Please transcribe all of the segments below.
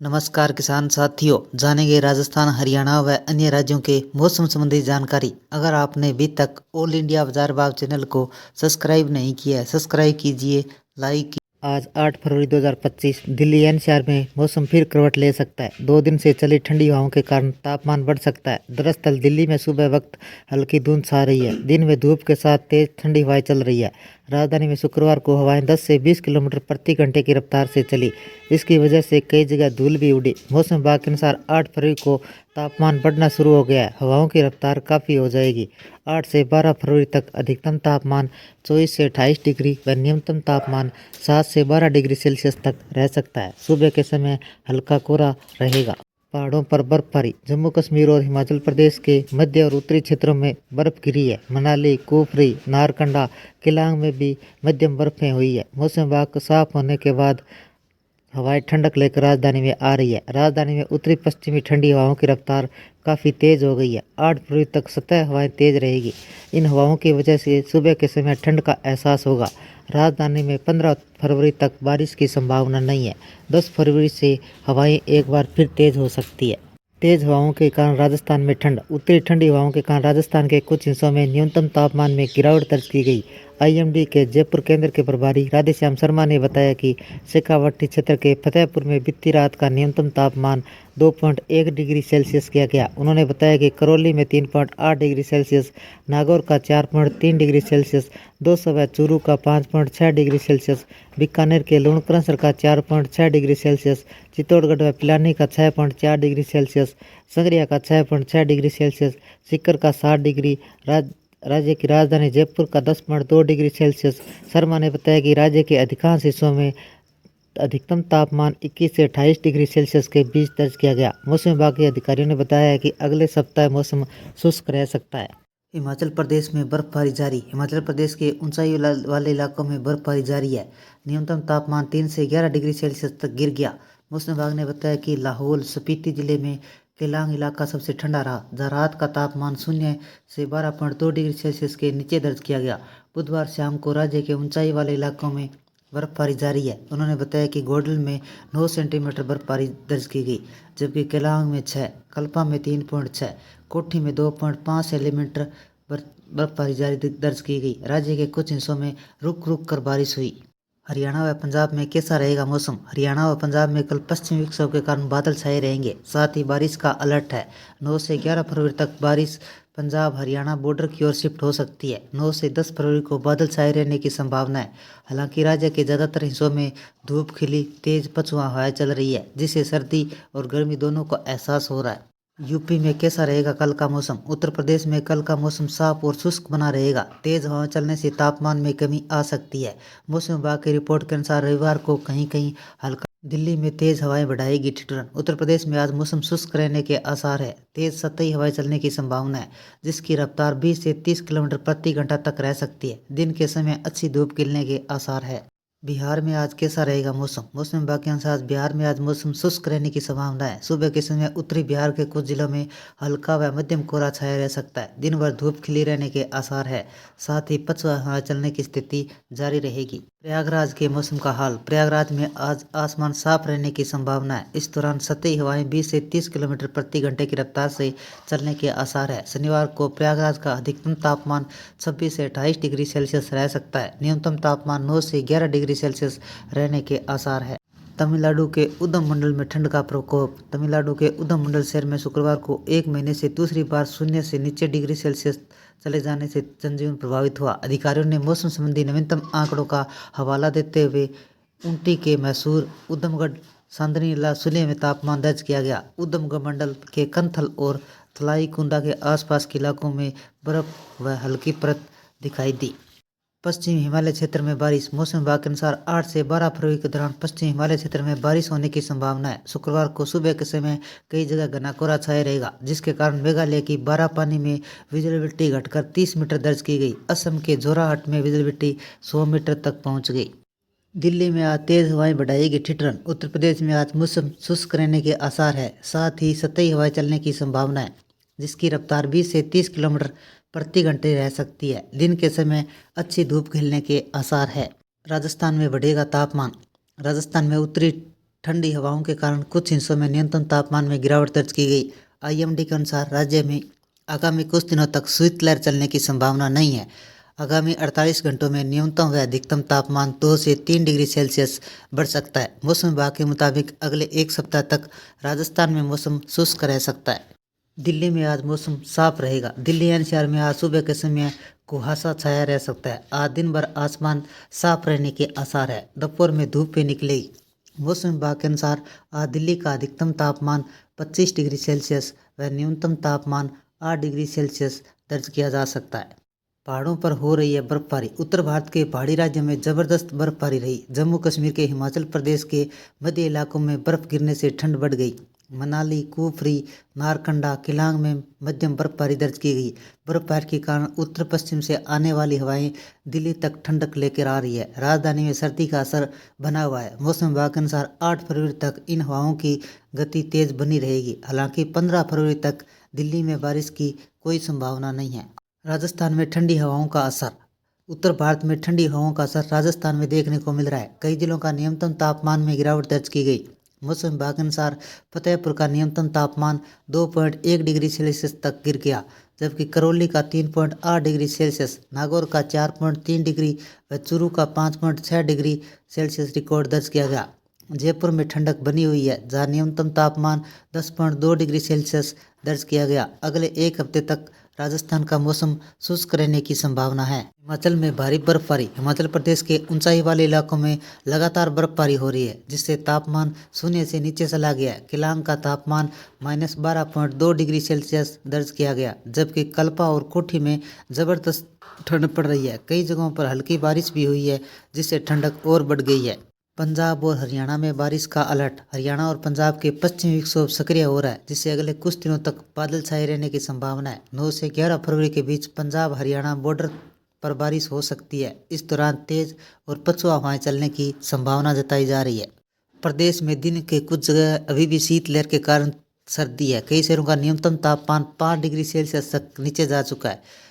नमस्कार किसान साथियों, जानेंगे राजस्थान, हरियाणा व अन्य राज्यों के मौसम संबंधी जानकारी। अगर आपने अभी तक ऑल इंडिया बाजार भाव चैनल को सब्सक्राइब नहीं किया है, सब्सक्राइब कीजिए, लाइक कीजिए। आज 8 फरवरी 2025 दिल्ली एनसीआर में मौसम फिर करवट ले सकता है। 2 दिन से चली ठंडी हवाओं के कारण तापमान बढ़ सकता है। दरअसल दिल्ली में सुबह वक्त हल्की धुंध छा रही है। दिन में धूप के साथ तेज ठंडी हवाएं चल रही है। राजधानी में शुक्रवार को हवाएं 10 से 20 किलोमीटर प्रति घंटे की रफ्तार से चली। इसकी वजह से कई जगह धूल भी उड़ी। मौसम विभाग के अनुसार 8 फरवरी को तापमान बढ़ना शुरू हो गया है। हवाओं की रफ्तार काफ़ी हो जाएगी। 8 से 12 फरवरी तक अधिकतम तापमान 24 से 28 डिग्री व न्यूनतम तापमान 7 से 12 डिग्री सेल्सियस तक रह सकता है। सुबह के समय हल्का कोहरा रहेगा। पहाड़ों पर बर्फबारी। जम्मू कश्मीर और हिमाचल प्रदेश के मध्य और उत्तरी क्षेत्रों में बर्फ गिरी है। मनाली, कुफरी, नारकंडा, किलांग में भी मध्यम बर्फें हुई है। मौसम विभाग साफ होने के बाद हवाएं ठंडक लेकर राजधानी में आ रही है। राजधानी में उत्तरी पश्चिमी ठंडी हवाओं की रफ्तार काफ़ी तेज हो गई है। 8 फरवरी तक सतह हवाएं तेज रहेगी। इन हवाओं की वजह से सुबह के समय ठंड का एहसास होगा। राजधानी में 15 फरवरी तक बारिश की संभावना नहीं है। 10 फरवरी से हवाएं एक बार फिर तेज हो सकती है। तेज हवाओं के कारण राजस्थान में ठंड। उत्तरी ठंडी हवाओं के कारण राजस्थान के कुछ हिस्सों में न्यूनतम तापमान में गिरावट दर्ज की गई। आईएमडी के जयपुर केंद्र के प्रभारी राधेश्याम शर्मा ने बताया कि शेखावाटी क्षेत्र के फतेहपुर में बीती रात का न्यूनतम तापमान 2.1 डिग्री सेल्सियस किया गया। उन्होंने बताया कि करौली में 3.8 डिग्री सेल्सियस, नागौर का 4.3 डिग्री सेल्सियस, दौसा व चूरू का 5.6 डिग्री सेल्सियस, बीकानेर के लूणकरणसर का 4.6 डिग्री सेल्सियस, चित्तौड़गढ़ व पिलानी का 6.4 डिग्री सेल्सियस, संगरिया का 6.6 डिग्री सेल्सियस, सीकर का 7 डिग्री, राज्य की राजधानी जयपुर का 10.2 डिग्री सेल्सियस। शर्मा ने बताया कि राज्य के अधिकांश हिस्सों में अधिकतम तापमान 21 से 28 डिग्री सेल्सियस के बीच दर्ज किया गया। मौसम विभाग के अधिकारियों ने बताया है कि अगले सप्ताह मौसम शुष्क रह सकता है। हिमाचल प्रदेश में बर्फबारी जारी। हिमाचल प्रदेश के ऊंचाई वाले इलाकों में बर्फबारी जारी है। न्यूनतम तापमान 3 से 11 डिग्री सेल्सियस तक गिर गया। मौसम विभाग ने बताया कि लाहौल स्पीति जिले में केलांग इलाका सबसे ठंडा रहा, जहाँ रात का तापमान 0 से 12.2 डिग्री सेल्सियस के नीचे दर्ज किया गया। बुधवार शाम को राज्य के ऊंचाई वाले इलाकों में बर्फबारी जारी है। उन्होंने बताया कि गोडल में 9 सेंटीमीटर बर्फबारी दर्ज की गई, जबकि केलांग में 6, कल्पा में 3.6, कोठी में 2.5 सेंटीमीटर बर्फबारी जारी दर्ज की गई। राज्य के कुछ हिस्सों में रुक रुक कर बारिश हुई। हरियाणा व पंजाब में कैसा रहेगा मौसम? हरियाणा व पंजाब में कल पश्चिमी विक्षोभ के कारण बादल छाए रहेंगे, साथ ही बारिश का अलर्ट है। 9 से 11 फरवरी तक बारिश पंजाब हरियाणा बॉर्डर की ओर शिफ्ट हो सकती है। 9 से 10 फरवरी को बादल छाए रहने की संभावना है। हालांकि राज्य के ज़्यादातर हिस्सों में धूप खिली तेज पछुआ हवाएं चल रही है, जिससे सर्दी और गर्मी दोनों का एहसास हो रहा है। यूपी में कैसा रहेगा कल का मौसम? उत्तर प्रदेश में कल का मौसम साफ और शुष्क बना रहेगा। तेज हवाएं चलने से तापमान में कमी आ सकती है। मौसम विभाग की रिपोर्ट के अनुसार रविवार को कहीं कहीं हल्का। दिल्ली में तेज हवाएं बढ़ाएगी ठिठुरन। उत्तर प्रदेश में आज मौसम शुष्क रहने के आसार है। तेज सतही हवाएं चलने की संभावना है, जिसकी रफ्तार 20 से 30 किलोमीटर प्रति घंटा तक रह सकती है। दिन के समय अच्छी धूप खिलने के आसार है। बिहार में आज कैसा रहेगा मौसम? मौसम विभाग के अनुसार बिहार में आज मौसम शुष्क रहने की संभावना है। सुबह के समय उत्तरी बिहार के कुछ जिलों में हल्का व मध्यम कोहरा छाया रह सकता है। दिन भर धूप खिली रहने के आसार है, साथ ही पछुआ हवा चलने की स्थिति जारी रहेगी। प्रयागराज के मौसम का हाल। प्रयागराज में आज आसमान साफ रहने की संभावना है। इस दौरान सतही हवाएं 20 से 30 किलोमीटर प्रति घंटे की रफ्तार से चलने के आसार है। शनिवार को प्रयागराज का अधिकतम तापमान 26 से 28 डिग्री सेल्सियस रह सकता है। न्यूनतम तापमान 9 से 11 डिग्री सेल्सियस रहने के आसार है। तमिलनाडु के उदम मंडल में ठंड का प्रकोप। तमिलनाडु के उदम मंडल शहर में शुक्रवार को 1 महीने से दूसरी बार 0 से नीचे डिग्री सेल्सियस चले जाने से जनजीवन प्रभावित हुआ। अधिकारियों ने मौसम संबंधी नवीनतम आंकड़ों का हवाला देते हुए ऊटी के मैसूर, उधमगढ़, सांदनीला सुले में तापमान दर्ज किया गया। उधमगढ़ मंडल के कंथल और थलाई कुंदा के आसपास के इलाकों में बर्फ व हल्की परत दिखाई दी। पश्चिमी हिमालय क्षेत्र में बारिश। मौसम विभाग के अनुसार 8 से 12 फरवरी के दौरान पश्चिमी हिमालय क्षेत्र में बारिश होने की संभावना है। शुक्रवार को सुबह के समय कई जगह घना कोहरा छाया रहेगा, जिसके कारण मेघालय की बारापानी में विजिबिलिटी घटकर 30 मीटर दर्ज की गई। असम के जोराहट में विजिबिलिटी 100 मीटर तक पहुंच गई। दिल्ली में आज तेज हवाएं बढ़ाएगी ठिठुरन। उत्तर प्रदेश में आज मौसम शुष्क रहने के आसार है, साथ ही सतही हवाएं चलने की संभावना है, जिसकी रफ्तार 20 से 30 किलोमीटर प्रति घंटे रह सकती है। दिन के समय अच्छी धूप खिलने के आसार है। राजस्थान में बढ़ेगा तापमान। राजस्थान में उत्तरी ठंडी हवाओं के कारण कुछ हिस्सों में न्यूनतम तापमान में गिरावट दर्ज की गई। आईएमडी के अनुसार राज्य में आगामी कुछ दिनों तक शीतलहर चलने की संभावना नहीं है। आगामी 48 घंटों में न्यूनतम व अधिकतम तापमान 2 से 3 डिग्री सेल्सियस बढ़ सकता है। मौसम विभाग के मुताबिक अगले एक सप्ताह तक राजस्थान में मौसम शुष्क रह सकता है। दिल्ली में आज मौसम साफ रहेगा। दिल्ली एनसीआर में आज सुबह के समय कुहासा छाया रह सकता है। आज दिन भर आसमान साफ रहने के आसार है। दोपहर में धूप भी निकलेगी। मौसम विभाग के अनुसार आज दिल्ली का अधिकतम तापमान 25 डिग्री सेल्सियस व न्यूनतम तापमान 8 डिग्री सेल्सियस दर्ज किया जा सकता है। पहाड़ों पर हो रही है बर्फबारी। उत्तर भारत के पहाड़ी राज्यों में जबरदस्त बर्फबारी रही। जम्मू कश्मीर के हिमाचल प्रदेश के मध्य इलाकों में बर्फ गिरने से ठंड बढ़ गई। मनाली, कुफरी, नारकंडा, किलांग में मध्यम बर्फबारी दर्ज की गई। बर्फबारी के कारण उत्तर पश्चिम से आने वाली हवाएं दिल्ली तक ठंडक लेकर आ रही है। राजधानी में सर्दी का असर बना हुआ है। मौसम विभाग के अनुसार 8 फरवरी तक इन हवाओं की गति तेज बनी रहेगी। हालांकि 15 फरवरी तक दिल्ली में बारिश की कोई संभावना नहीं है। राजस्थान में ठंडी हवाओं का असर। उत्तर भारत में ठंडी हवाओं का असर राजस्थान में देखने को मिल रहा है। कई जिलों का न्यूनतम तापमान में गिरावट दर्ज की गई। मौसम विभाग के अनुसार फतेहपुर का न्यूनतम तापमान 2.1 डिग्री सेल्सियस तक गिर गया, जबकि करौली का 3.8 डिग्री सेल्सियस, नागौर का 4.3 डिग्री व चूरू का 5.6 डिग्री सेल्सियस रिकॉर्ड दर्ज किया गया। जयपुर में ठंडक बनी हुई है, जहां न्यूनतम तापमान 10.2 डिग्री सेल्सियस दर्ज किया गया। अगले एक हफ्ते तक राजस्थान का मौसम शुष्क रहने की संभावना है। हिमाचल में भारी बर्फबारी। हिमाचल प्रदेश के ऊंचाई वाले इलाकों में लगातार बर्फबारी हो रही है, जिससे तापमान शून्य से नीचे चला गया है। किलांग का तापमान -12.2 डिग्री सेल्सियस दर्ज किया गया, जबकि कल्पा और कोठी में जबरदस्त ठंड पड़ रही है। कई जगहों पर हल्की बारिश भी हुई है, जिससे ठंडक और बढ़ गई है। पंजाब और हरियाणा में बारिश का अलर्ट। हरियाणा और पंजाब के पश्चिमी विक्षोभ सक्रिय हो रहा है, जिससे अगले कुछ दिनों तक बादल छाए रहने की संभावना है। 9 से 11 फरवरी के बीच पंजाब हरियाणा बॉर्डर पर बारिश हो सकती है। इस दौरान तेज और पछुआ हवाएं चलने की संभावना जताई जा रही है। प्रदेश में दिन के कुछ जगह अभी भी शीतलहर के कारण सर्दी है। कई शहरों का न्यूनतम तापमान 5 डिग्री सेल्सियस तक नीचे जा चुका है।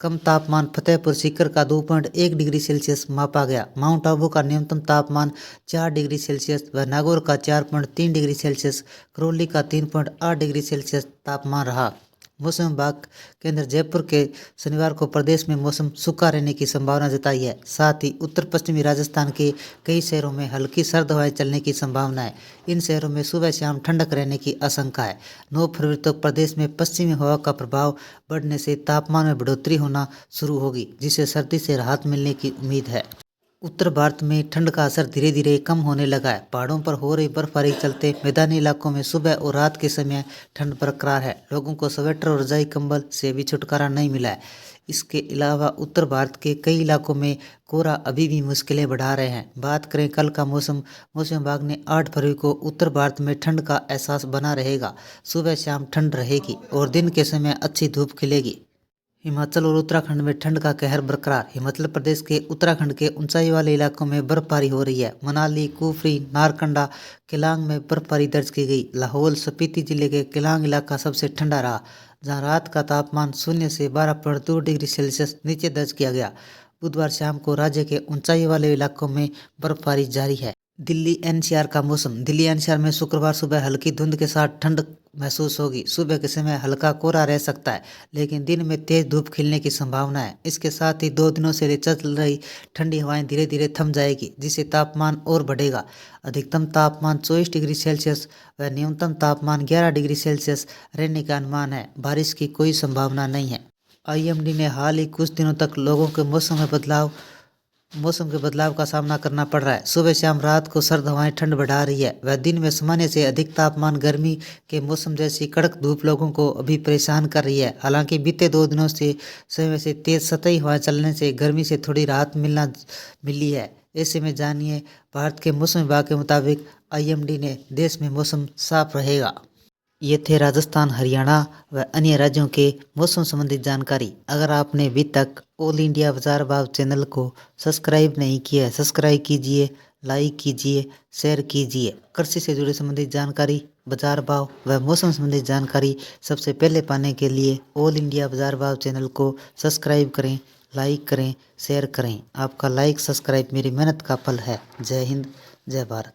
कम तापमान फतेहपुर सीकर का 2.1 डिग्री सेल्सियस मापा गया। माउंट आबू का न्यूनतम तापमान 4 डिग्री सेल्सियस व नागौर का 4.3 डिग्री सेल्सियस, करौली का 3.8 डिग्री सेल्सियस तापमान रहा। मौसम विभाग केंद्र जयपुर के शनिवार को प्रदेश में मौसम सूखा रहने की संभावना जताई है। साथ ही उत्तर पश्चिमी राजस्थान के कई शहरों में हल्की सर्द हवाएं चलने की संभावना है। इन शहरों में सुबह शाम ठंडक रहने की आशंका है। 9 फरवरी तक प्रदेश में पश्चिमी हवा का प्रभाव बढ़ने से तापमान में बढ़ोतरी होना शुरू होगी, जिससे सर्दी से राहत मिलने की उम्मीद है। उत्तर भारत में ठंड का असर धीरे धीरे कम होने लगा है। पहाड़ों पर हो रही बर्फबारी के चलते मैदानी इलाकों में सुबह और रात के समय ठंड बरकरार है। लोगों को स्वेटर और रजाई कंबल से भी छुटकारा नहीं मिला है। इसके अलावा उत्तर भारत के कई इलाकों में कोहरा अभी भी मुश्किलें बढ़ा रहे हैं। बात करें कल का मौसम विभाग ने 8 फरवरी को उत्तर भारत में ठंड का एहसास बना रहेगा। सुबह शाम ठंड रहेगी और दिन के समय अच्छी धूप खिलेगी। हिमाचल और उत्तराखंड में ठंड का कहर बरकरार। हिमाचल प्रदेश के उत्तराखंड के ऊंचाई वाले इलाकों में बर्फबारी हो रही है। मनाली, कुफरी, नारकंडा, किलांग में बर्फबारी दर्ज की गई। लाहौल स्पीति जिले के किलांग इलाका सबसे ठंडा रहा, जहां रात का तापमान 0 से 12.2 डिग्री सेल्सियस नीचे दर्ज किया गया। बुधवार शाम को राज्य के ऊंचाई वाले इलाकों में बर्फबारी जारी है। दिल्ली एनसीआर का मौसम। दिल्ली एनसीआर में शुक्रवार सुबह हल्की धुंध के साथ ठंड महसूस होगी। सुबह के समय हल्का कोहरा रह सकता है, लेकिन दिन में तेज धूप खिलने की संभावना है। इसके साथ ही 2 दिनों से चल रही ठंडी हवाएं धीरे धीरे थम जाएगी, जिससे तापमान और बढ़ेगा। अधिकतम तापमान 24 डिग्री सेल्सियस व न्यूनतम तापमान 11 डिग्री सेल्सियस रहने का अनुमान है। बारिश की कोई संभावना नहीं है। आईएमडी ने हाल ही कुछ दिनों तक लोगों के मौसम के बदलाव का सामना करना पड़ रहा है। सुबह शाम रात को सर्द हवाएं ठंड बढ़ा रही है। वह दिन में सामान्य से अधिक तापमान, गर्मी के मौसम जैसी कड़क धूप लोगों को अभी परेशान कर रही है। हालांकि बीते 2 दिनों से समय से तेज सतही हवाएं चलने से गर्मी से थोड़ी राहत मिली है। ऐसे में जानिए, भारत के मौसम विभाग के मुताबिक आईएमडी ने देश में मौसम साफ रहेगा। ये थे राजस्थान, हरियाणा व अन्य राज्यों के मौसम संबंधी जानकारी। अगर आपने अभी तक ऑल इंडिया बाजार भाव चैनल को सब्सक्राइब नहीं किया है, सब्सक्राइब कीजिए, लाइक कीजिए, शेयर कीजिए। कृषि से जुड़े संबंधित जानकारी, बाजार भाव व मौसम संबंधी जानकारी सबसे पहले पाने के लिए ऑल इंडिया बाजार भाव चैनल को सब्सक्राइब करें, लाइक करें, शेयर करें। आपका लाइक सब्सक्राइब मेरी मेहनत का फल है। जय हिंद, जय भारत।